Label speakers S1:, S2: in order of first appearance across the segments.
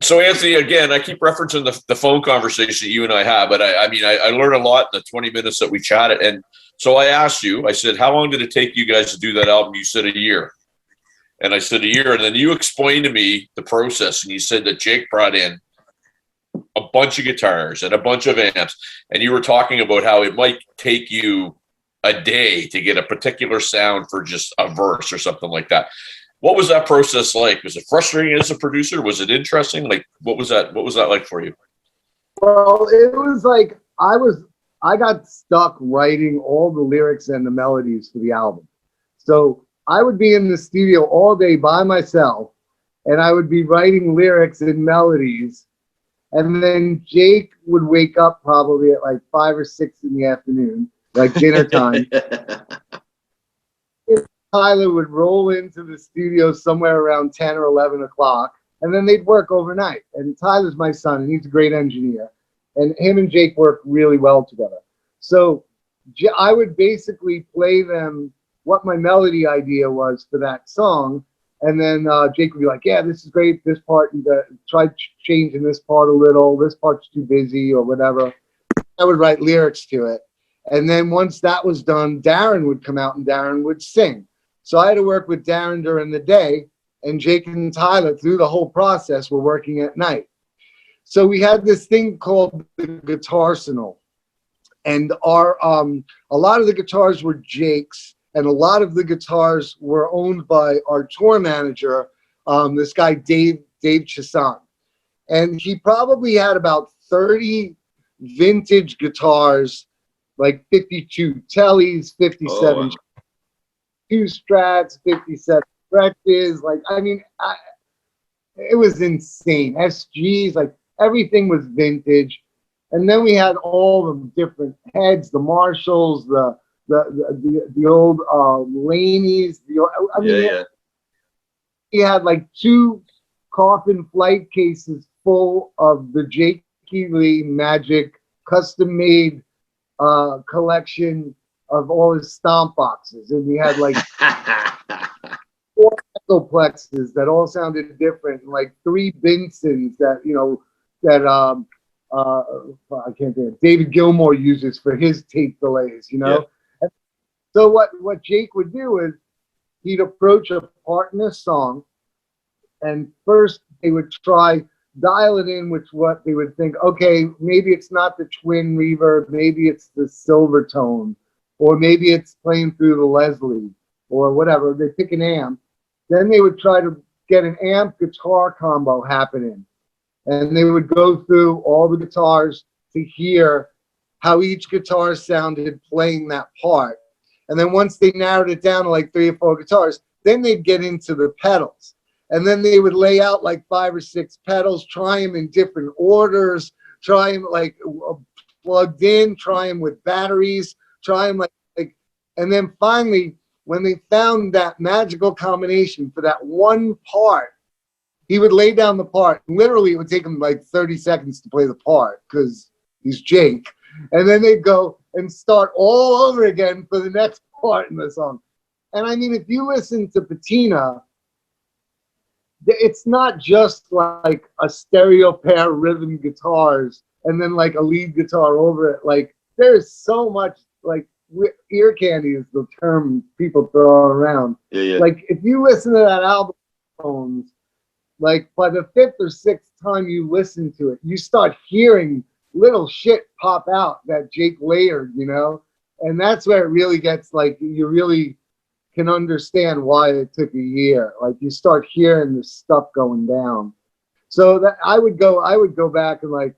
S1: So Anthony, again, I keep referencing the phone conversation that you and I had, but I mean, I learned a lot in the 20 minutes that we chatted. And so I asked you, I said, how long did it take you guys to do that album? You said a year. And I said a year. And then you explained to me the process. And you said that Jake brought in a bunch of guitars and a bunch of amps. And you were talking about how it might take you a day to get a particular sound for just a verse or something like that. What was that process like? Was it frustrating as a producer? Was it interesting? Like, what was that like for you?
S2: Well, it was like I got stuck writing all the lyrics and the melodies for the album. So I would be in the studio all day by myself, and I would be writing lyrics and melodies. And then Jake would wake up probably at like 5 or 6 in the afternoon, like dinner time. Tyler would roll into the studio somewhere around 10 or 11 o'clock, and then they'd work overnight. And Tyler's my son, and he's a great engineer. And him and Jake work really well together. So I would basically play them what my melody idea was for that song. And then Jake would be like, yeah, this is great. This part, you got try changing this part a little. This part's too busy or whatever. I would write lyrics to it. And then once that was done, Darren would come out and Darren would sing. So I had to work with Darren during the day, and Jake and Tyler through the whole process were working at night. So we had this thing called the Guitarsenal, and our a lot of the guitars were Jake's, and a lot of the guitars were owned by our tour manager, this guy Dave Chassan, and he probably had about 30 vintage guitars, like 52 Tellys, 57. 2 Strats, 57 Gretches, like, I mean, it was insane. SGs, like, everything was vintage. And then we had all the different heads, the Marshalls, the old Laneys. He had like 2 coffin flight cases full of the Jake Lee Magic custom-made collection of all his stomp boxes, and we had like 4 echoplexes that all sounded different, and like 3 Bensons that I can't think of, David Gilmour uses for his tape delays, And so what Jake would do is he'd approach a part in a song, and first they would try dial it in with what they would think, okay, maybe it's not the twin reverb, maybe it's the silver tone, or maybe it's playing through the Leslie, or whatever. They pick an amp. Then they would try to get an amp guitar combo happening. And they would go through all the guitars to hear how each guitar sounded playing that part. And then once they narrowed it down to like 3 or 4 guitars, then they'd get into the pedals. And then they would lay out like 5 or 6 pedals, try them in different orders, try them like plugged in, try them with batteries, try them like, and then finally, when they found that magical combination for that one part, he would lay down the part. Literally, it would take him like 30 seconds to play the part because he's Jake. And then they'd go and start all over again for the next part in the song. And I mean, if you listen to Patina, it's not just like a stereo pair of rhythm guitars and then like a lead guitar over it. Like, there's so much, like, ear candy is the term people throw around. Like, if you listen to that album, like by the 5th or 6th time you listen to it, you start hearing little shit pop out that Jake layered, and that's where it really gets like, you really can understand why it took a year. Like, you start hearing this stuff going down. So that I would go back and like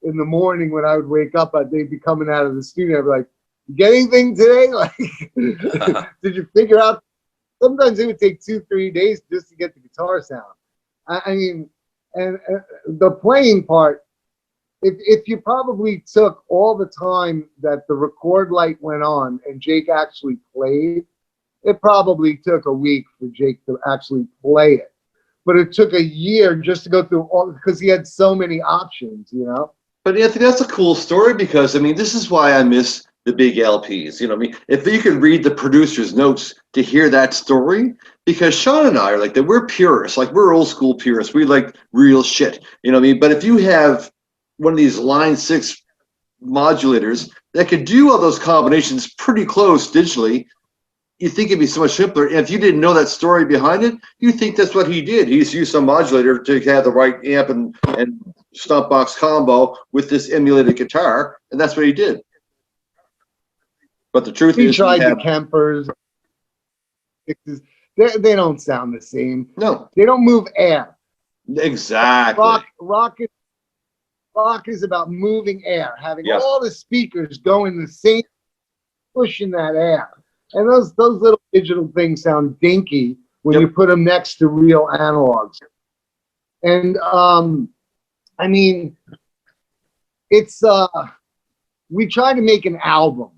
S2: in the morning when I would wake up, they'd be coming out of the studio. I'd be like, you get anything today? Like, did you figure out? Sometimes it would take 2-3 days just to get the guitar sound. I mean, and the playing part, if you probably took all the time that the record light went on and Jake actually played, it probably took a week for Jake to actually play it. But it took a year just to go through all, because he had so many options,
S3: But Anthony, that's a cool story because, I mean, this is why I miss the big LPs. You know what I mean? If you could read the producer's notes to hear that story, because Sean and I are like that, we're purists, like we're old school purists. We like real shit. You know what I mean? But if you have one of these Line 6 modulators that could do all those combinations pretty close digitally, you think it'd be so much simpler. And if you didn't know that story behind it, you think that's what he did. He's used some modulator to have the right amp and stomp box combo with this emulated guitar, and that's what he did. But the truth
S2: He
S3: is,
S2: tried the Kempers. They don't sound the same.
S3: No,
S2: they don't move air.
S3: Exactly.
S2: Rock is about moving air, having all the speakers going the same, pushing that air. And those little digital things sound dinky when you put them next to real analogs. And I mean, it's we try to make an album,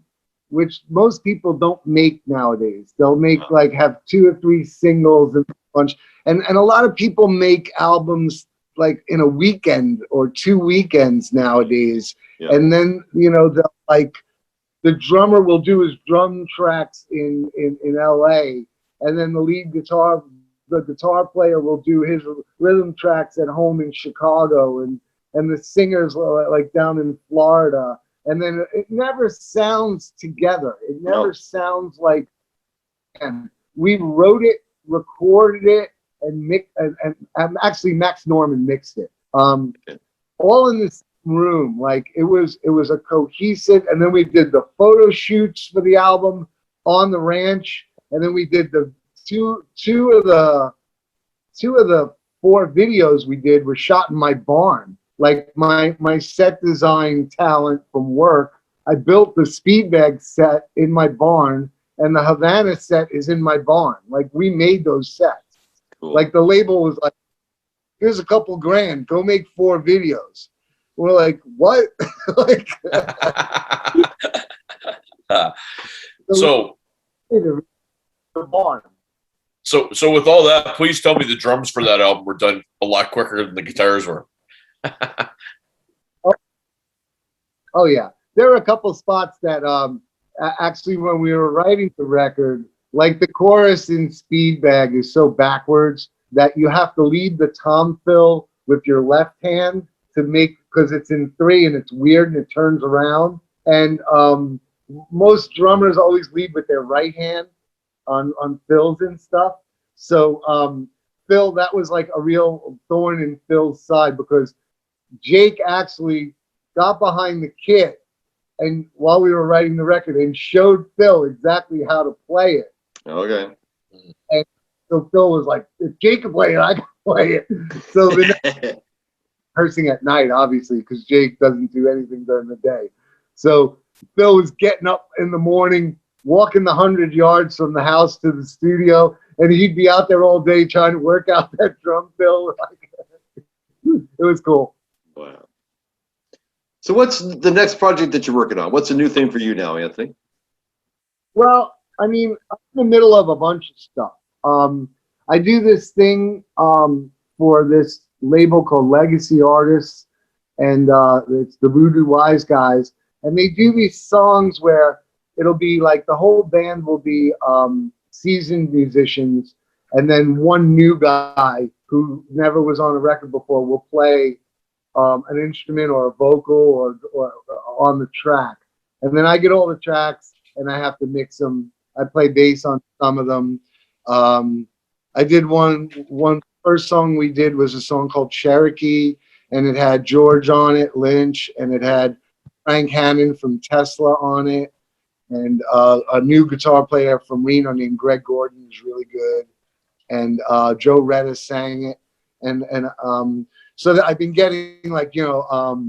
S2: which most people don't make nowadays. They'll make like have 2 or 3 singles and a bunch. And a lot of people make albums like in a weekend or 2 weekends nowadays. And then, you know, they'll like, the drummer will do his drum tracks in LA, and then the guitar player will do his rhythm tracks at home in Chicago, and the singers like down in Florida. And then it never sounds together. It never sounds like, and we wrote it, recorded it, and actually Max Norman mixed it. All in this room. Like it was a cohesive, and then we did the photo shoots for the album on the ranch, and then we did the two of the 4 videos we did were shot in my barn. Like my set design talent from work, I built the Speedbag set in my barn, and the Havana set is in my barn. Like we made those sets. Cool. Like the label was like, here's a couple grand, go make 4 videos. We're like, what? Like,
S1: so with all that, please tell me the drums for that album were done a lot quicker than the guitars were.
S2: Oh yeah, there were a couple spots that actually when we were writing the record, like the chorus in Speedbag is so backwards that you have to lead the tom fill with your left hand to make, because it's in 3 and it's weird and it turns around. And most drummers always lead with their right hand on fills and stuff. So Phil, that was like a real thorn in Phil's side, because Jake actually got behind the kit and while we were writing the record and showed Phil exactly how to play it.
S3: Okay.
S2: And so Phil was like, if Jake can play it, I can play it. So the rehearsing at night, obviously, because Jake doesn't do anything during the day. So Phil was getting up in the morning, walking the 100 yards from the house to the studio, and he'd be out there all day trying to work out that drum fill. It was cool.
S3: Wow. So what's the next project that you're working on? What's a new thing for you now, Anthony?
S2: Well, I mean, I'm in the middle of a bunch of stuff. I do this thing for this label called Legacy Artists, and it's the Voodoo Wise Guys, and they do these songs where it'll be like the whole band will be seasoned musicians, and then one new guy who never was on a record before will play an instrument or a vocal or on the track, and then I get all the tracks and I have to mix them. I play bass on some of them. I did one first song we did was a song called Cherokee, and it had George on it, Lynch, and it had Frank Hannon from Tesla on it, and a new guitar player from Reno named Greg Gordon is really good, and Joe Retta sang it, and so that I've been getting like, you know,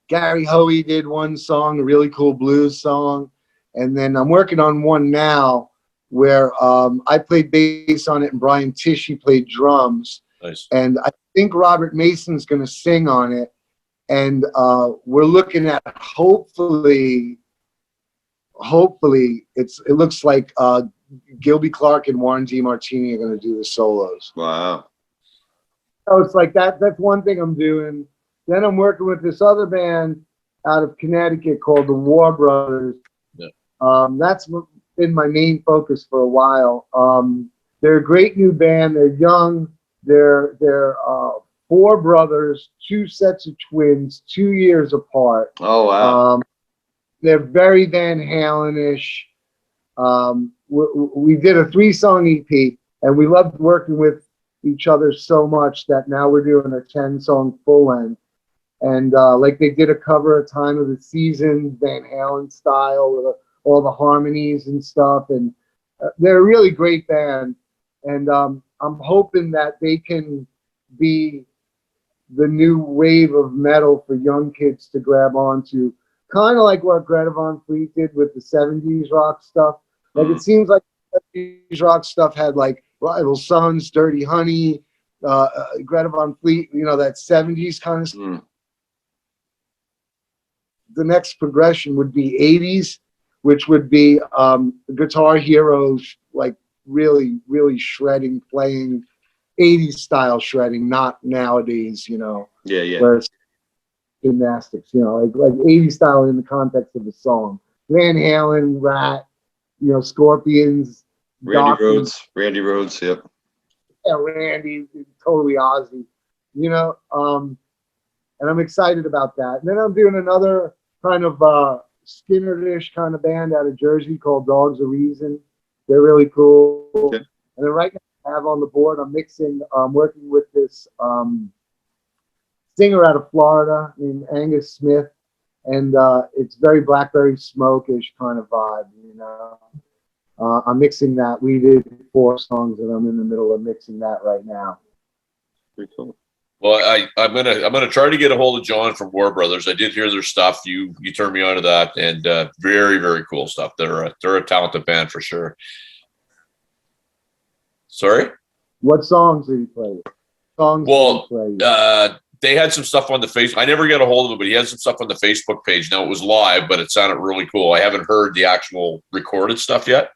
S2: Gary Hoey did one song, a really cool blues song, and then I'm working on one now where I played bass on it and Brian Tishy played drums.
S1: Nice.
S2: And I think Robert Mason's going to sing on it. And we're looking at hopefully it looks like Gilby Clarke and Warren D. Martini are going to do the solos.
S3: Wow.
S2: So it's like that's one thing I'm doing. Then I'm working with this other band out of Connecticut called the War Brothers.
S1: Yeah.
S2: That's been my main focus for a while. They're a great new band. They're young. They're four brothers, two sets of twins, 2 years apart.
S3: Oh, wow.
S2: They're very Van Halen-ish. We did a 3-song EP, and we loved working with each other so much that now we're doing a 10-song full length. And like they did a cover of Time of the Season, Van Halen style, with all the harmonies and stuff. And they're a really great band. And I'm hoping that they can be the new wave of metal for young kids to grab onto, kind of like what Greta Van Fleet did with the 70s rock stuff. Like it seems like the 70s rock stuff had like Rival Sons, Dirty Honey, Greta Van Fleet, you know, that 70s kind of stuff. The next progression would be 80s, which would be Guitar Heroes, like really, really shredding, playing 80s style shredding, not nowadays, you know.
S3: Yeah, yeah.
S2: Where it's gymnastics, you know, like 80s style in the context of the song. Van Halen, Rat, you know, Scorpions,
S3: Randy Rhoads, yep.
S2: Yeah, Randy, totally Ozzy, you know. And I'm excited about that. And then I'm doing another kind of Skinner-ish kind of band out of Jersey called Dogs of Reason. They're really cool.
S3: Okay.
S2: And then right now I have on the board, I'm working with this singer out of Florida named Angus Smith. And it's very Blackberry Smoke-ish kind of vibe, you know. I'm mixing that. We did 4 songs and I'm in the middle of mixing that right now.
S3: Pretty cool.
S1: Well, I'm gonna try to get a hold of John from War Brothers. I did hear their stuff. You turned me on to that, and very, very cool stuff. They're a talented band for sure. Sorry?
S2: What songs did he play?
S1: They had some stuff on the face. I never got a hold of it, but he had some stuff on the Facebook page. Now it was live, but it sounded really cool. I haven't heard the actual recorded stuff yet.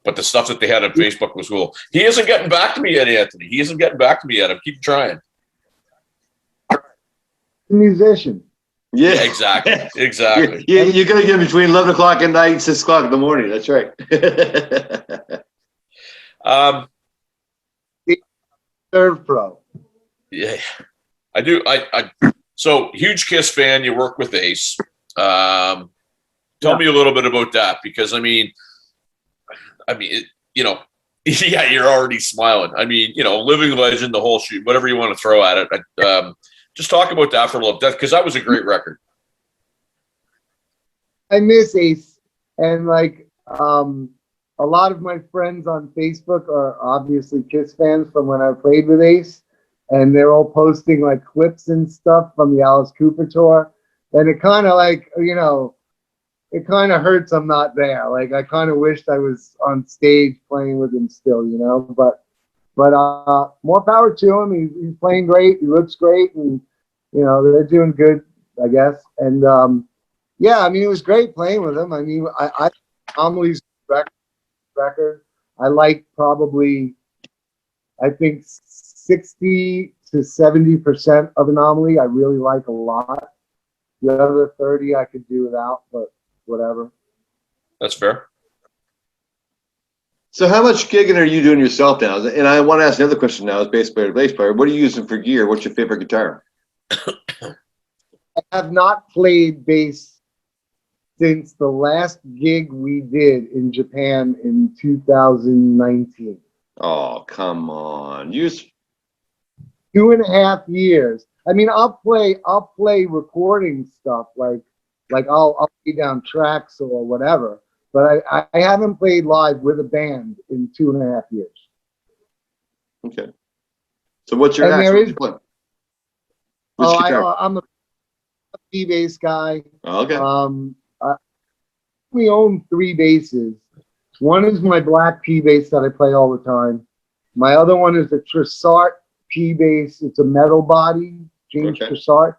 S1: But the stuff that they had on Facebook was cool. He isn't getting back to me yet, Anthony. He isn't getting back to me yet. I'm keep trying.
S2: Musician.
S3: Yeah,
S1: exactly. Exactly.
S3: You're going to get between 11 o'clock at night and 6 o'clock in the morning. That's right.
S2: Serve Pro.
S1: Yeah, I do. So huge Kiss fan. You work with Ace. Tell me a little bit about that, because you know, yeah, you're already smiling. I mean, you know, living legend, the whole shoot, whatever you want to throw at it. Just talk about that for a little bit, because that was a great record.
S2: I miss Ace, and like a lot of my friends on Facebook are obviously Kiss fans from when I played with Ace, and they're all posting like clips and stuff from the Alice Cooper tour, and it kind of like, you know, it kind of hurts I'm not there. Like, I kind of wished I was on stage playing with him still, you know. But more power to him. He's playing great. He looks great, and you know, they're doing good, I guess. And yeah, I mean, it was great playing with him. I mean, I Amelie's record, I like probably, I think 60 to 70% of Anomaly I really like a lot. The other 30 I could do without, but whatever.
S1: That's fair.
S3: So how much gigging are you doing yourself now? And I want to ask another question now as bass player to bass player. What are you using for gear? What's your favorite guitar?
S2: I have not played bass since the last gig we did in Japan in 2019.
S3: Oh, come on.
S2: 2.5 years. I mean, I'll play recording stuff like I'll lay down tracks or whatever, but I haven't played live with a band in 2.5 years.
S3: Okay. So what's your actual play?
S2: I'm a P bass guy.
S3: Oh, okay.
S2: We own 3 basses. One is my black P bass that I play all the time. My other one is a Tressart P bass. It's a metal body, James Tressart.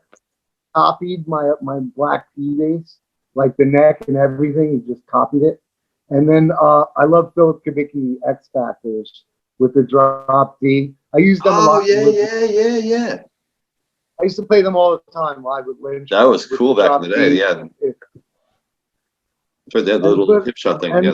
S2: Copied my black P bass, like the neck and everything. He just copied it. And then I love Philip Kubicki X Factors with the drop D. I use them a lot.
S3: Yeah.
S2: I used to play them all the time live with Lynch.
S3: That was cool back in the day. Yeah. That's right. They had the little hip shot thing.
S2: And,
S3: Yeah,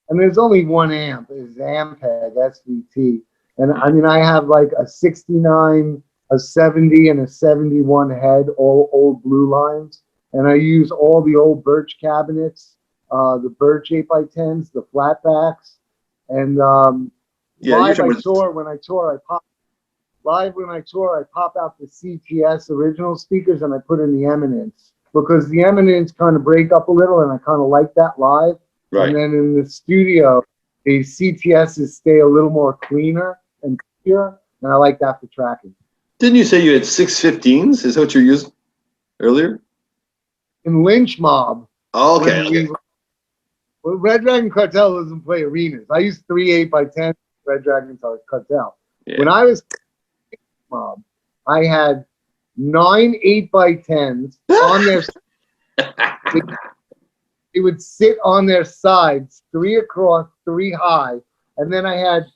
S2: there's only one amp, is Ampeg SVT. And I mean, I have like a 69, a 70, and a 71 head, all old blue lines. And I use all the old Birch cabinets, the Birch 8x10s, the flatbacks. And live when I tour, I pop out the CTS original speakers and I put in the Eminence. Because the Eminence kind of break up a little and I kind of like that live.
S3: right.
S2: And then in the studio, the CTSs stay a little more cleaner and pure, and I like that for tracking.
S3: Didn't you say you had 615s? Is that what you used earlier?
S2: In Lynch Mob,
S3: Oh, okay.
S2: well, Red Dragon Cartel doesn't play arenas. I used 3 8x10 Red Dragon Cartel.
S3: Yeah.
S2: When I was Mob, I had 9 8x10s on their. They would sit on their sides, 3 across, 3 high, and then I had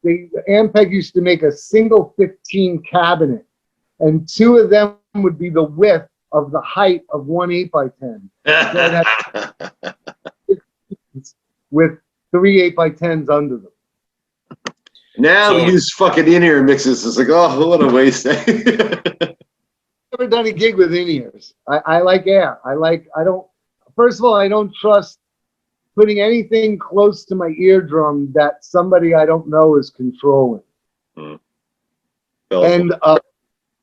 S2: the Ampeg used to make a single 15 cabinet, and 2 of them would be the width of the height of 1 8x10. So with 3 8x10s under them.
S3: Now we use fucking in-ear mixes. It's like, oh, what a waste.
S2: Never done a gig with in-ears. I like air. First of all, I don't trust putting anything close to my eardrum that somebody I don't know is controlling. And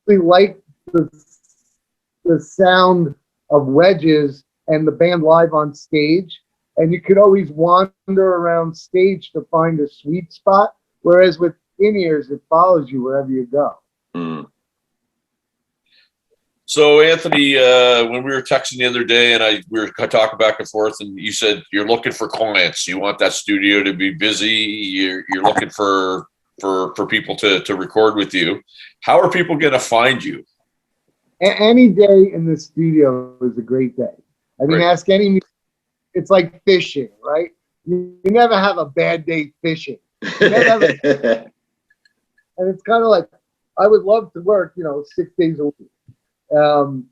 S2: we like the sound of wedges and the band live on stage. And you could always wander around stage to find a sweet spot. Whereas with in-ears, it follows you wherever you go.
S1: So Anthony, when we were texting the other day and we were talking back and forth, and you said you're looking for clients. You want that studio to be busy. You're looking for people to record with you. How are people going to find you?
S2: Any day in the studio is a great day. I mean, ask any. It's like fishing, right? You never have a bad day fishing. You never have and it's kind of like, I would love to work, 6 days a week. And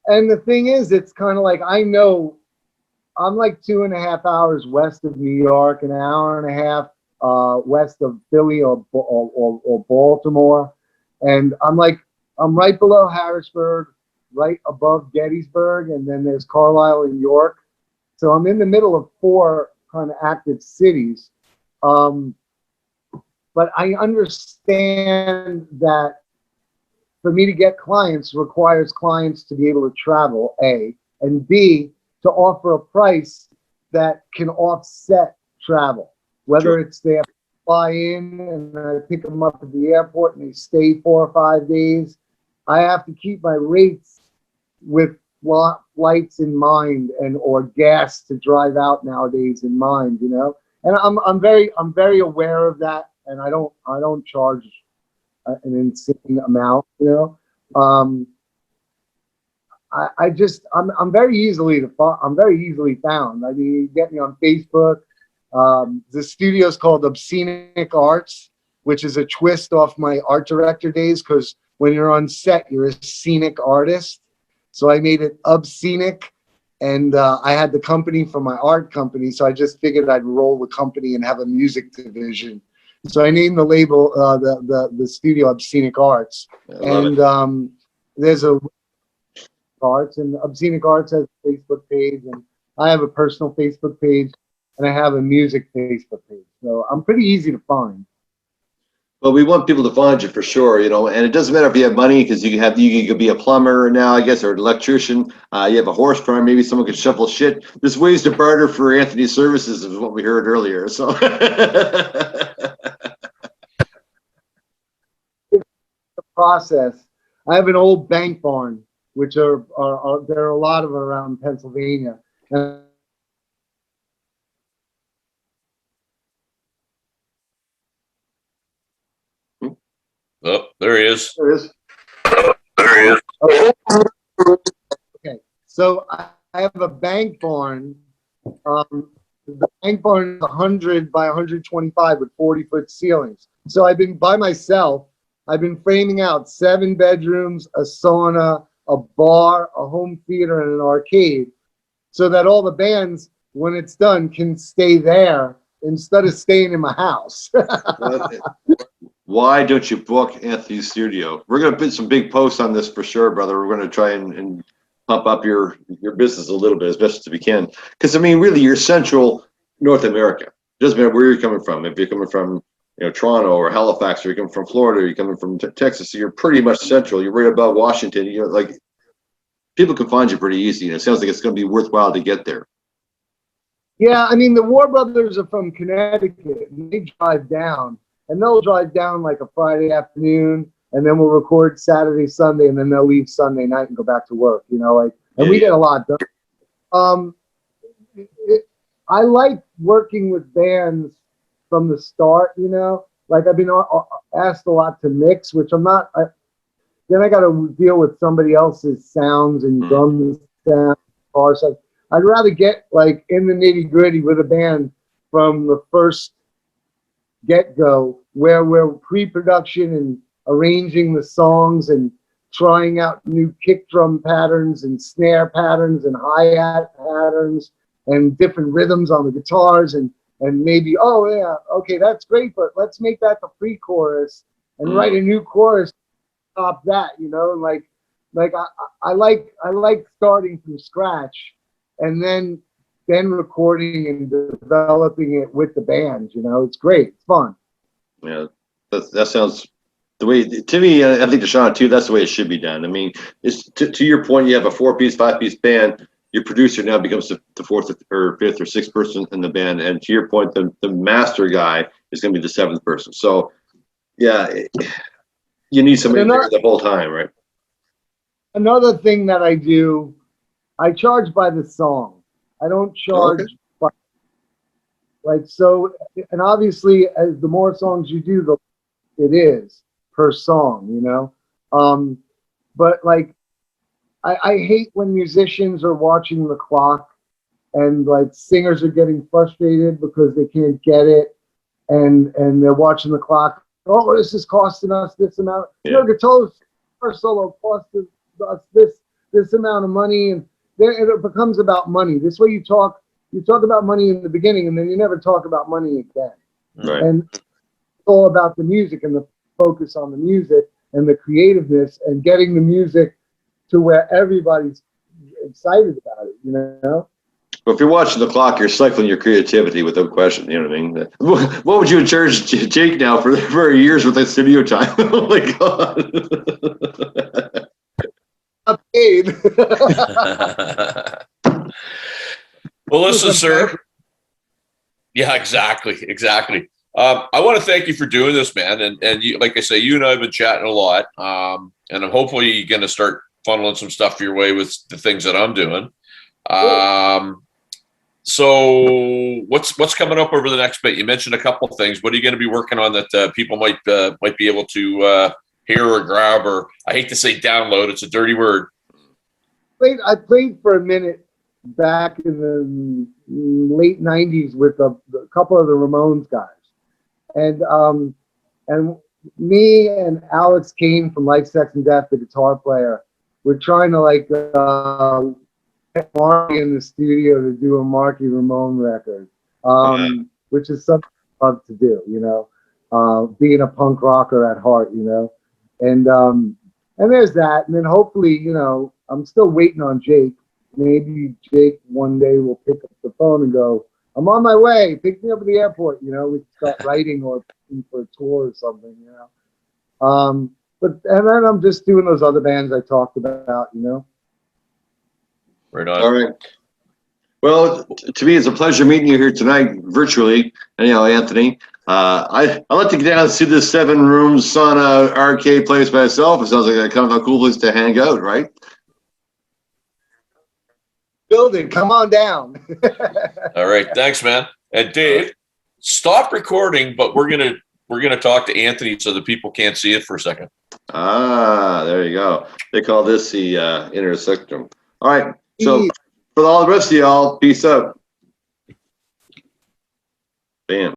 S2: the thing is, it's kind of like, I know I'm like 2.5 hours west of New York, an hour and a half west of Philly or Baltimore. And I'm right below Harrisburg, right above Gettysburg, and then there's Carlisle and York. So I'm in the middle of 4 kind of active cities. But I understand that for me to get clients requires clients to be able to travel, A, and B, to offer a price that can offset travel. Whether it's they have to fly in and I pick them up at the airport and they stay 4 or 5 days, I have to keep my rates with flights in mind or gas to drive out nowadays in mind, And I'm very aware of that, and I don't charge an insane amount, I'm very easily found. I mean, you get me on Facebook. The studio's called Scenic Arts, which is a twist off my art director days, because when you're on set, you're a scenic artist. So I made it Scenic, and I had the company for my art company, so I just figured I'd roll the company and have a music division. So I named the label, the studio Scenic Arts. And there's a Arts, and Scenic Arts has a Facebook page, and I have a personal Facebook page, and I have a music Facebook page. So I'm pretty easy to find.
S3: Well, we want people to find you for sure, and it doesn't matter if you have money, because you could be a plumber now, I guess, or an electrician. You have a horse farm, maybe someone could shovel shit. There's ways to barter for Anthony's services, is what we heard earlier. So
S2: the process. I have an old bank barn, which there are a lot of around Pennsylvania. And
S1: Oh, there he is.
S3: there is.
S1: There he is.
S2: okay, so I have a bank barn. The bank barn is 100 by 125 with 40-foot ceilings. So I've been by myself. I've been framing out 7 bedrooms, a sauna, a bar, a home theater, and an arcade, so that all the bands, when it's done, can stay there instead of staying in my house.
S3: Why don't you book Anthony's studio? We're going to put some big posts on this for sure, brother. We're going to try and pump up your business a little bit as best as we can. Because, I mean, really, you're central North America. It doesn't matter where you're coming from. If you're coming from Toronto or Halifax, or you're coming from Florida, or you're coming from Texas, so you're pretty much central. You're right above Washington. Like, people can find you pretty easy, and it sounds like it's going to be worthwhile to get there.
S2: Yeah, I mean, the War Brothers are from Connecticut, and they drive down. And they'll drive down like a Friday afternoon, and then we'll record Saturday, Sunday, and then they'll leave Sunday night and go back to work, and we get a lot done. I like working with bands from the start, like I've been asked a lot to mix, which I'm not, then I got to deal with somebody else's sounds and drum sound, guitar sound. I'd rather get like in the nitty gritty with a band from the first get-go, where we're pre-production and arranging the songs and trying out new kick drum patterns and snare patterns and hi-hat patterns and different rhythms on the guitars and maybe, oh yeah, okay, that's great, but let's make that the pre-chorus and write a new chorus top that, I like starting from scratch and then recording and developing it with the band. It's great. It's fun.
S3: Yeah, that sounds the way, to me, I think Deshaun too, that's the way it should be done. I mean, it's to your point, you have a 4-piece, 5-piece band, your producer now becomes the 4th or 5th or 6th person in the band. And to your point, the master guy is going to be the 7th person. So yeah, you need somebody there the whole time, right?
S2: Another thing that I do, I charge by the song. I don't charge and obviously as the more songs you do, it is per song, but like, I hate when musicians are watching the clock and like singers are getting frustrated because they can't get it and they're watching the clock. Oh, this is costing us this amount.
S3: Yeah.
S2: Guitar solo costs us this amount of money, and then it becomes about money. This way you talk about money in the beginning and then you never talk about money again.
S3: Right.
S2: And it's all about the music and the focus on the music and the creativeness and getting the music to where everybody's excited about it,
S3: Well, if you're watching the clock, you're stifling your creativity without question. You know what I mean? What would you charge Jake now for a year's worth of studio time? Oh my God.
S2: Not paid.
S1: Well, listen, sir. Yeah, exactly. I want to thank you for doing this, man. And you, like I say, you and I have been chatting a lot. And I'm hopefully going to start funneling some stuff your way with the things that I'm doing. So what's coming up over the next bit? You mentioned a couple of things. What are you going to be working on that people might be able to hear or grab, or I hate to say download, it's a dirty word.
S2: I played for a minute back in the late 90s with a couple of the Ramones guys. And me and Alex Kane from Life, Sex, and Death, the guitar player, we're trying to get Marky in the studio to do a Marky Ramone record, which is something I love to do, being a punk rocker at heart, and there's that. And then hopefully, I'm still waiting on Jake. Maybe Jake one day will pick up the phone and go, I'm on my way, pick me up at the airport, we can start writing or for a tour or something, and then I'm just doing those other bands I talked about,
S1: Right on.
S3: All right. Well, to me, it's a pleasure meeting you here tonight, virtually. Anyhow, Anthony, I like to get down and see this 7-room sauna arcade place by itself. It sounds like a kind of a cool place to hang out, right?
S2: Building, come on down.
S1: All right, thanks, man. And Dave, stop recording, but we're gonna talk to Anthony so the people can't see it for a second.
S3: Ah, there you go. They call this the inner sectum. All right. So for all the rest of y'all, peace out. Bam.